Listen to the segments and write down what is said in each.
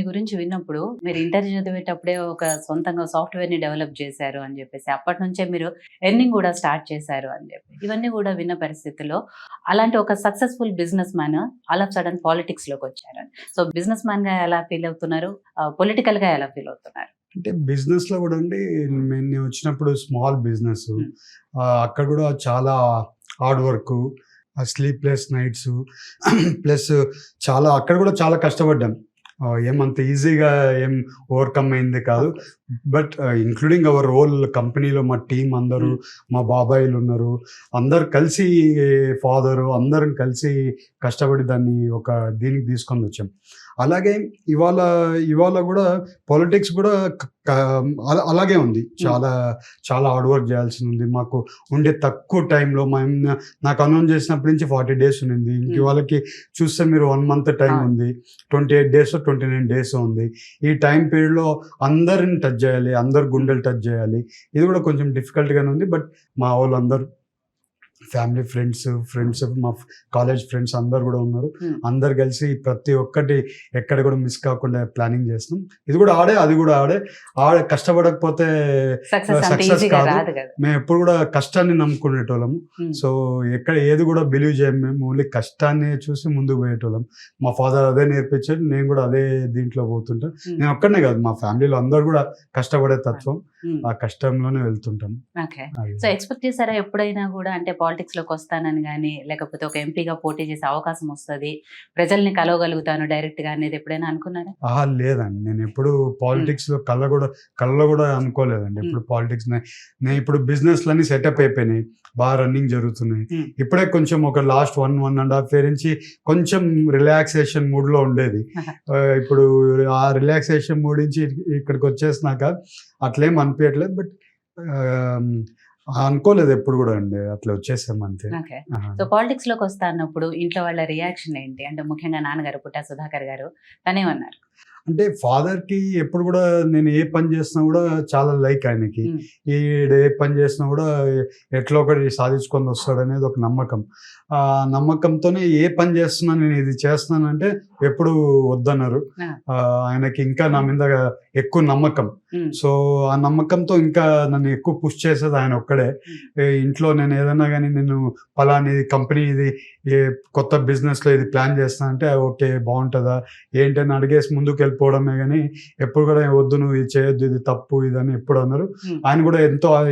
గురించి విన్నప్పుడు మీరు ఇంటర్ చదివేటప్పుడే ఒక సొంతంగా సాఫ్ట్‌వేర్‌ని డెవలప్ చేశారు అని చెప్పేసి, అప్పటినుంచే మీరు ఎర్నింగ్ కూడా స్టార్ట్ చేశారు అని చెప్పి. ఇవన్నీ కూడా విన్న పరిస్థితిలో అలాంటి ఒక successful business man all of sudden పాలిటిక్స్‌లోకొచ్చారు. సో బిజినెస్ మ్యాన్‌గా ఎలా ఫీల్ అవుతున్నారు? పొలిటికల్‌గా ఎలా ఫీల్ అవుతున్నారు? అంటే బిజినెస్‌లో గూడా అండి, నేను వచ్చినప్పుడు స్మాల్ బిజినెస్. హ్మ్. అక్కడ గూడా చాలా హార్డ్ వర్కు, స్లీప్‌లెస్ నైట్సు ప్లస్ చాలా అక్కడ గూడా చాలా కష్టపడ్డాం. ఏమంత ఈజీగా ఏం ఓవర్‌కమ్ అయింది కాదు. Okay. But including our whole కంపెనీలో మా టీమ్ అందరూ, హ్మ్. మా బాబాయిలున్నారు. అందరూ కలిసి ఫాదరు అందరం కలిసి కష్టపడి దాన్ని ఒక దీనికి తీసుకొనొచ్చాం. అలాగే ఇవాళ ఇవాళ గూడా పాలిటిక్స్ గూడా క క అలాగే ఉంది. హ్మ్. చాలా చాలా హార్డ్ వర్క్ చేయాల్సిందుంది. మాకు ఉండే తక్కువ టైంలో నాకు అనౌన్స్ చేసినప్పటి నుంచి 40 డేస్ ఉండింది. ఇంక హ్మ్. వాళ్ళకి చూస్తే మీరు 1 మంత్ టైం అవును. ఉంది. 28 డేసో, 29 డేసో ఉంది. ఈ టైం పీరియడ్‌లో అందరిని టచ్ చేయాలి. అందరి హ్మ్. గుండెలు టచ్ చేయాలి. ఇది కూడా కొంచెం డిఫికల్ట్‌గానే ఉంది. బట్ మా వోళ్ళందరూ ఫ్యామిలీ ఫ్రెండ్స్ మా కాలేజ్ ఫ్రెండ్స్ అందరూ గూడా ఉన్నారు. హ్మ్. అందరూ కలిసి ప్రతి ఒక్కటి ఎక్కడ గూడా మిస్ కాకుండా ప్లానింగ్ చేస్తున్నాం. ఇది గూడా ఆడే, అది గూడా ఆడే. కష్టపడకపోతే సక్సెస్ అంత సక్సెస్ ఈజీగా కాదు. రాదు కదా! మేమెప్పుడు గూడా కష్టాన్ని నమ్ముకునేటోళ్ళము. హ్మ్. సో, ఎక్కడ ఏది గూడా బిలీవ్ చేయం మేము. ఓన్లీ కష్టాన్ని చూసి ముందుకు పోయేటోళ్ళం. మా ఫాదర్ అదే నేర్పించాడు. నేను గూడా అదే దీంట్లో పోతుంటా. హ్మ్. నేను ఒక్కడినే గాదు, మా ఫ్యామిలీలో అందరూ గూడా కష్టపడే తత్వం. హ్మ్. ఆ కష్టంలోనే వెళ్తుంటాం. ఓకే. అది. సో ఎక్స్‌పెక్ట్ చేసారా ఎప్పుడైనా గూడా అంటే పాలిటిక్స్‌లోకొస్తానని గాని, లేకపోతే ఒక ఎంపీగా పోటీ చేసే అవకాశం వస్తది, ప్రజల్ని కలవగలుగుతాను డైరెక్ట్‌గా అనేది ఎప్పుడైనా అనుకున్నారా? అహా! లేదండి. నేనెప్పుడు హ్మ్. పాలిటిక్స్‌లో కలలో గూడా అనుకోలేదండి. హ్మ్. ఎప్పుడు పాలిటిక్స్ నేనిప్పుడు బిజినెస్‌లన్నీ సెటప్ అయిపోయినాయి. రన్నింగ్ జరుగుతున్నాయి. హ్మ్. ఇప్పుడే కొంచెం ఒక లాస్ట్ 1 ½ ఇయర్ నుంచి కొంచెం రిలాక్సేషన్ మూడ్‌లో ఉండేది. ఆహా! ఇప్పుడు ఆ రిలాక్సేషన్ మూడ్ నుంచి ఇక్కడికొచ్చేసినాక అట్లేం అనిపియట్లేదు. బట్ ఆహ్, అనుకోలేదు ఎప్పుడు గూడా అండి. అట్లా వచ్చేసాం అంతే. ఓకే. ఆహా! సో పాలిటిక్స్‌లోకొస్తా అన్నప్పుడు ఇంట్లో వాళ్ళ రియాక్షన్ ఏంటి? అంటే ముఖ్యంగా నాన్నగారు పుట్టా సుధాకర్ గారు తనేమన్నారు? అంటే ఫాదర్‌కి ఎప్పుడు గూడా నేను ఏ పని చేసినా గూడా చాలా లైక్ ఆయనకి. హ్మ్. ఈడు ఏ పని చేసినా గూడా ఎట్లో ఒకటి సాధించుకొని వస్తాడనేది ఒక నమ్మకం. ఆ నమ్మకంతోనే ఏ పని చేస్తున్నా నేను ఇది చేస్తున్నానంటే ఎప్పుడు వద్దనరు. ఆ! ఆయనకి ఇంకా నా మీద ఎక్కువ నమ్మకం. హ్మ్. సో, ఆ నమ్మకంతో ఇంకా నన్ను ఎక్కువ పుష్ చేసేది ఆయన ఒక్కడే. హ్మ్. ఇంట్లో నేను ఏదన్నా గాని నేను పలానా కంపెనీ ఇది ఏ కొత్త బిజినెస్‌లో ఇది ప్లాన్ చేస్తున్నా అంటే ఓకే. బావుంటదా? ఏంటని అడిగేసి ముందుకెళ్ళిపోవడమే గాని, ఎప్పుడు కూడా వద్దు నువ్వు ఇది చేయొద్దు, ఇది తప్పు ఇదని ఎప్పుడు అనరు. హ్మ్. ఆయన కూడా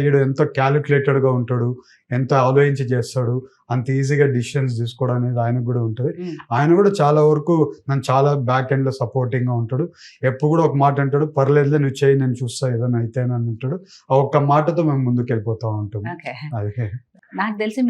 ఈడు ఎంతో క్యాలిక్యులేటెడ్‌గా ఉంటాడు. ఎంతో ఆలోచించి చేస్తాడు. అంత ఈజీగా డెసిషన్స్ తీసుకోవడం అనేది ఆయనకు కూడా ఉంటది. హ్మ్. ఆయన కూడా చాలా వరకు నన్ను చాలా బ్యాక్ ఎండ్‌లో సపోర్టింగ్‌గా ఉంటాడు. ఎప్పుడు కూడా ఒక మాట అంటాడు, "పర్లేదులే నువ్వు చెయ్యి నేను చూస్తా ఏదైనా అయితే" అని అంటాడు. ఆ ఒక్క మాటతో మేము ముందుకెళ్ళిపోతా ఉంటాము. ఓకే. అదే. నాకు తెలిసి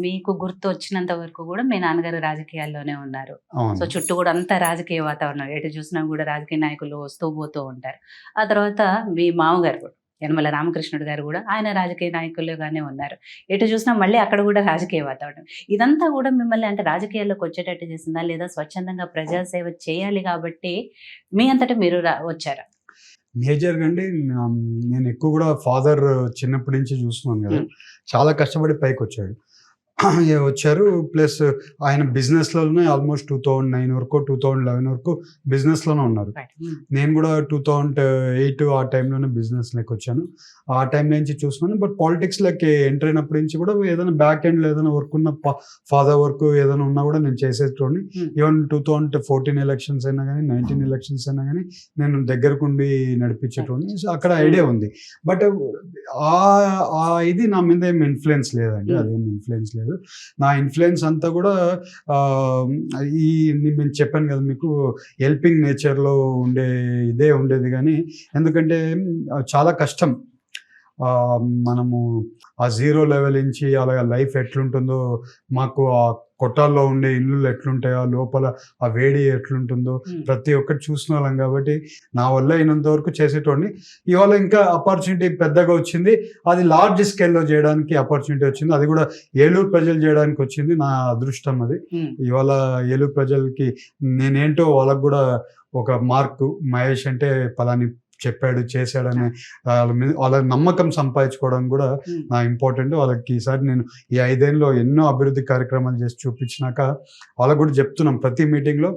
మీకు గుర్తొచ్చినంత వరకు గూడా మీ నాన్నగారు రాజకీయాల్లోనే ఉన్నారు. సో, అవును. చుట్టూ గూడా అంతా రాజకీయ వాతావరణం. ఎటు చూసినా గూడా రాజకీయ నాయకులు వస్తూ, పోతూ ఉంటారు. ఆ తర్వాత మీ మామగారు కూడా యనమల రామకృష్ణుడు గారు గూడా ఆయన రాజకీయ నాయకులుగానే ఉన్నారు. ఎటు చూసినా మళ్ళీ అక్కడ గూడా రాజకీయ వాతావరణం. ఇదంతా గూడా మిమ్మల్ని అంటే రాజకీయాల్లోకొచ్చేటట్టు చేసిందా? లేదా స్వచ్ఛందంగా ప్రజాసేవ చేయాలి గాబట్టి మీ అంతట మీరు వచ్చారా? మేజర్‌గా అండి నేను ఎక్కువ గూడా ఫాదర్ చిన్నప్పటి నుంచి చూస్తున్నాను గదా! హ్మ్. చాలా కష్టపడి పైకొచ్చాడు. వచ్చారు. ప్లస్ ఆయన బిజినెస్‌లోనే ఆల్‌మోస్ట్ 2009 వరకు, 2011 వరకు బిజినెస్‌లోనే ఉన్నారు. రైట్. హ్మ్. నేను గూడా 2008 ఆ టైంలోనే బిజినెస్‌లోకొచ్చాను. ఆ టైం నుంచి చూస్తున్నాను. బట్ పాలిటిక్స్‌లోకి ఎంటర్ అయినప్పటి నుంచి గూడా ఏదైనా బ్యాక్ ఎండ్‌లో ఏదైనా వర్క్ ఉన్న ఫాదర్ వర్క్ ఏదైనా ఉన్నా గూడా నేను చేసేటోడిని. హ్మ్. ఈవెన్ 2014 ఎలక్షన్స్ అయినా గాని, 19 ఎలక్షన్స్ అయినా గాని నేను దగ్గరకుండి నడిపించేటోడిని. సో, అక్కడ హ్మ్. ఐడియా ఉంది. బట్ ఆ ఇది నా మీద ఏమి ఇన్‌ఫ్లూయెన్స్ లేదండి. హ్మ్. అదేం ఇన్‌ఫ్లూయెన్స్ లేదు. నా ఇన్‌ఫ్లూయెన్స్ అంతా గూడా ఆహ్, ఈ నేను చెప్పాను గదా మీకు, హెల్పింగ్ నేచర్‌లో ఇదే ఉండేది గానీ, ఎందుకంటే చాలా కష్టం. మనము ఆ జీరో లెవెల్ నుంచి అలాగ లైఫ్ ఎట్లుంటుందో, మాకు ఆ కొట్టాల్లో ఉండే ఇల్లులు ఎట్లుంటాయో, లోపల ఆ వేడి ఎట్లుంటుందో హ్మ్. ప్రతి ఒక్కటి చూసినోళ్ళం గాబట్టి, నా వల్ల అయినంత వరకు చేసేటోడిని. ఇవాళ ఇంకా ఆపర్చునిటీ పెద్దగా వచ్చింది. అది లార్జ్ స్కేల్‌లో జేయడానికి ఆపర్చునిటీ వచ్చింది. అది గూడా ఏలూరు ప్రజలు జేయడానికొచ్చింది. నా అదృష్టం అది. హ్మ్. ఇవాళ ఏలూరు ప్రజలకి నేనేంటో వాళ్ళకి గూడా ఒక మార్కు, మహేష్ అంటే పలాని చెప్పాడు చేశాడని వాళ్ళ నమ్మకం సంపాదించుకోవడం కూడా నా ఇంపార్టెంట్. వాళ్ళకి ఈసారి నేను ఈ 5 ఏళ్ళలో ఎన్నో అభివృద్ధి కార్యక్రమాలు చేసి చూపించినాక వాళ్ళకు కూడా చెప్తున్నాం ప్రతి మీటింగ్లో,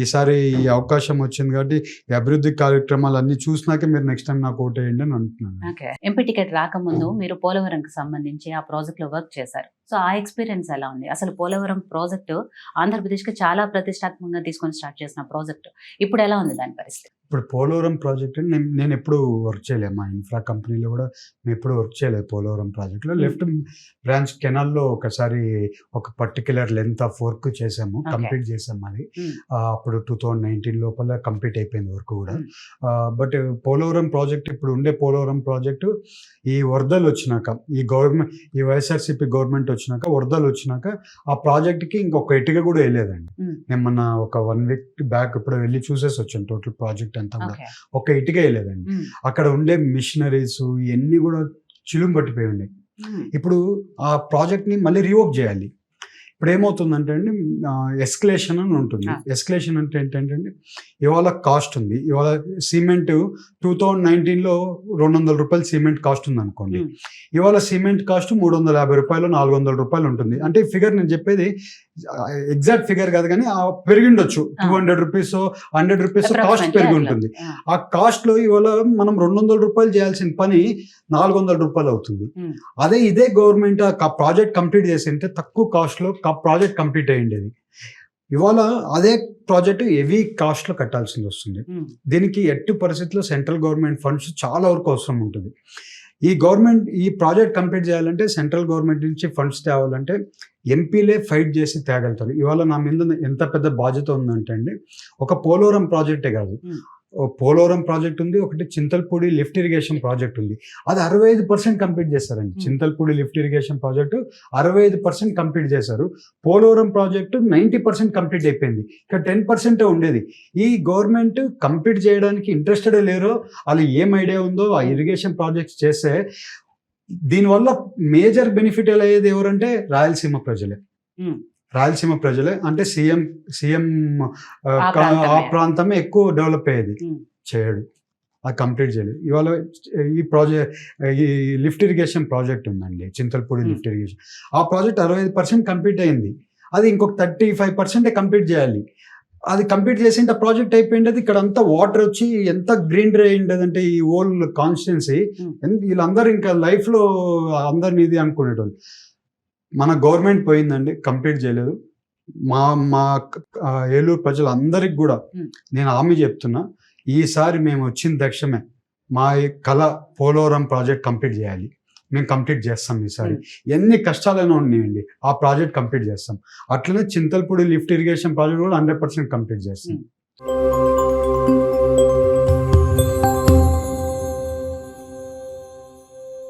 ఈసారి ఈ అవకాశం వచ్చింది కాబట్టి ఈ అభివృద్ధి కార్యక్రమాలు అన్ని చూసినాకే మీరు నెక్స్ట్ టైం నాకు ఓటేయండి అని అంటున్నాను. ఓకే. ఎంపీ టికెట్ రాకముందు మీరు పోలవరంకి సంబంధించి ఆ ప్రాజెక్ట్ లో వర్క్ చేశారు. సో ఆ ఎక్స్పీరియన్స్ ఎలా ఉంది? అసలు పోలవరం ప్రాజెక్టు ఆంధ్రప్రదేశ్కి చాలా ప్రతిష్టాత్మకంగా తీసుకొని స్టార్ట్ చేసిన ప్రాజెక్టు ఇప్పుడు ఎలా ఉంది దాని పరిస్థితి? ఇప్పుడు పోలవరం ప్రాజెక్ట్ నేను ఎప్పుడు వర్క్ చేయలేదు, మా ఇన్ఫ్రా కంపెనీలో కూడా మేము ఎప్పుడు వర్క్ చేయలేదు పోలవరం ప్రాజెక్ట్లో. లెఫ్ట్ బ్రాంచ్ కెనాల్లో ఒకసారి ఒక పర్టికులర్ లెంత్ ఆఫ్ వర్క్ చేసాము, కంప్లీట్ చేసాము. అది అప్పుడు 2019 లోపల కంప్లీట్ అయిపోయింది వర్క్ కూడా. బట్ పోలవరం ప్రాజెక్ట్, ఇప్పుడు ఉండే పోలవరం ప్రాజెక్టు ఈ వరదలు వచ్చినాక, ఈ వైఎస్ఆర్సీపీ గవర్నమెంట్ వచ్చినాక, వరదలు వచ్చినాక ఆ ప్రాజెక్ట్కి ఇంకొక ఇటుక కూడా వేయలేదండి. నేను మొన్న ఒక 1 వీక్ బ్యాక్ ఇప్పుడు వెళ్ళి చూసేసి వచ్చాను టోటల్ ప్రాజెక్ట్ అంతా కూడా. ఒక ఇటుక వేయలేదండి. అక్కడ ఉండే మిషనరీస్ ఇవన్నీ కూడా చిలుం పట్టిపోయి ఉన్నాయి. ఇప్పుడు ఆ ప్రాజెక్ట్ని మళ్ళీ రీవోక్ చేయాలి. ఇప్పుడు ఏమవుతుందంటే అండి, ఎస్కలేషన్ అని ఉంటుంది. ఎస్కలేషన్ అంటే ఏంటంటే ఇవాళ కాస్ట్ ఉంది, ఇవాళ సిమెంట్ 2019లో 200 రూపాయలు సిమెంట్ కాస్ట్ ఉంది అనుకోండి, ఇవాళ సిమెంట్ కాస్ట్ 350 రూపాయలు 400 రూపాయలు ఉంటుంది. అంటే ఫిగర్ నేను చెప్పేది ఎగ్జాక్ట్ ఫిగర్ కాదు కానీ పెరిగిండొచ్చు, 200 రూపీస్ 100 రూపీస్ కాస్ట్ పెరిగి ఉంటుంది. ఆ కాస్ట్ లో ఇవాళ మనం 200 రూపాయలు చేయాల్సిన పని 400 రూపాయలు అవుతుంది. అదే ఇదే గవర్నమెంట్ ఆ ప్రాజెక్ట్ కంప్లీట్ చేసి ఉంటే తక్కువ కాస్ట్ లో ప్రాజెక్ట్ కంప్లీట్ అయ్యిండేది. ఇవాళ అదే ప్రాజెక్ట్ హెవీ కాస్ట్ లో కట్టాల్సింది వస్తుంది. దీనికి ఎట్టి పరిస్థితుల్లో సెంట్రల్ గవర్నమెంట్ ఫండ్స్ చాలా వరకు అవసరం ఉంటుంది. ఈ ప్రాజెక్ట్ కంప్లీట్ చేయాలంటే సెంట్రల్ గవర్నమెంట్ నుంచి ఫండ్స్ తేవాలంటే ఎంపీలే ఫైట్ చేసి తేగలుగుతారు. ఇవాళ నా మీద ఎంత పెద్ద బాధ్యత ఉందంటే అండి, ఒక పోలవరం ప్రాజెక్టే కాదు, పోలవరం ప్రాజెక్ట్ ఉంది, ఒకటి చింతల్పూడి లిఫ్ట్ ఇరిగేషన్ ప్రాజెక్ట్ ఉంది. అది 65% కంప్లీట్ చేశారండి. Chintalapudi lift irrigation project 65% complete చేశారు. పోలవరం ప్రాజెక్టు 90% కంప్లీట్ అయిపోయింది. ఇక్కడ 10% ఉండేది. ఈ గవర్నమెంట్ కంప్లీట్ చేయడానికి ఇంట్రెస్టెడ్ లేరో, వాళ్ళు ఏం ఐడియా ఉందో ఆ ఇరిగేషన్ ప్రాజెక్ట్స్ చేస్తే దీనివల్ల మేజర్ బెనిఫిట్ ఎలా అయ్యేది ఎవరంటే రాయలసీమ ప్రజలే. రాయలసీమ ప్రజలే అంటే సీఎం ఆ ప్రాంతమే ఎక్కువ డెవలప్ అయ్యేది. చేయడు, అది కంప్లీట్ చేయలేదు. ఇవాళ ఈ లిఫ్ట్ ఇరిగేషన్ ప్రాజెక్ట్ ఉందండి, చింతల్పూడి లిఫ్ట్ ఇరిగేషన్. ఆ ప్రాజెక్ట్ 65% కంప్లీట్ అయింది. అది ఇంకొక 35% కంప్లీట్ చేయాలి. అది కంప్లీట్ చేసి ఆ ప్రాజెక్ట్ అయిపోయింది. ఇక్కడ అంతా వాటర్ వచ్చి ఎంత గ్రీనరీ అయిందంటే ఈ హోల్ కాన్స్టిట్యున్సీ, వీళ్ళందరూ ఇంకా లైఫ్లో అందరిని ఇది అనుకునేటోళ్ళు. మన గవర్నమెంట్ పోయిందండి, కంప్లీట్ చేయలేదు. మా ఏలూరు ప్రజలందరికి కూడా నేను హామీ చెప్తున్నా, ఈసారి మేము వచ్చిన తక్షణమే మా కళ పోలవరం ప్రాజెక్ట్ కంప్లీట్ చేయాలి. మేము కంప్లీట్ చేస్తాం ఈసారి. ఎన్ని కష్టాలైనా ఉన్నాయండి, ఆ ప్రాజెక్ట్ కంప్లీట్ చేస్తాం. అట్లనే చింతల్పూడి లిఫ్ట్ ఇరిగేషన్ ప్రాజెక్ట్ కూడా 100% కంప్లీట్ చేస్తాం.